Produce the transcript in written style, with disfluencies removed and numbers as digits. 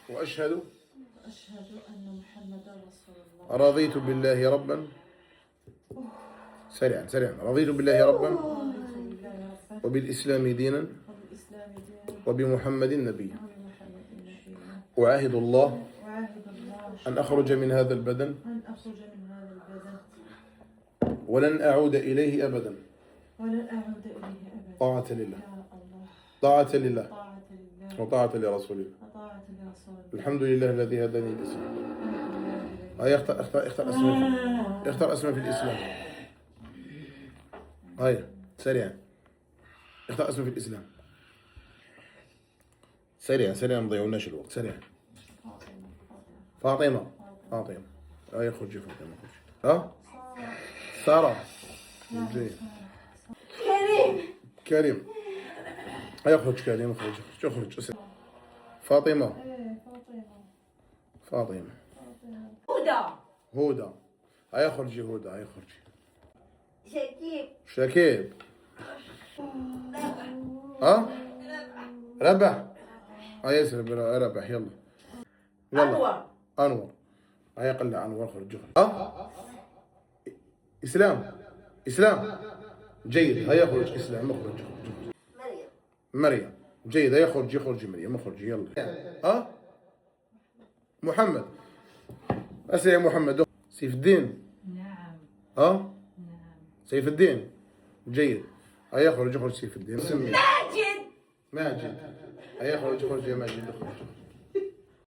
وأشهد أن محمدا رسول الله. رضيت بالله ربا. سريعا سريعا. رضيت بالله ربا وبالإسلام دينا وبمحمد نبيا. أعاهد الله أن أخرج من هذا البدن ولن أعود إليه أبدا. طاعة لله طاعة لله وطاعة لرسوله. الحمد لله الذي هداني للإسلام. اختر اسمه في الإسلام. هيا سريعا. اختار اسمه في الإسلام. سريعا سريعا ما نضيعوناش الوقت. سريعا. فاطمة. فاطمة. هيا خرجي فاطمة خرجي. ها؟ سارة. جيد. كريم. هيا خرج كريم خرج خرج. فاطمة. فاطمة. هدى. هيا خرجي هدى هيا خرجي. شكيب. ها؟ ربح. هيا ياسر ربح يلا. أنور. هيا قلع أنور خرج. ها؟ إسلام. جيد هيا خرج إسلام اخرج. مريم. جيد هيا خرجي مريم اخرجي يلا. ها؟ محمد. أسرع يا محمد. سيف الدين. نعم. ها؟ نعم. سيف الدين. جيد. هيا خرج سيف الدين. ماجد. هيا خرج يا ماجد.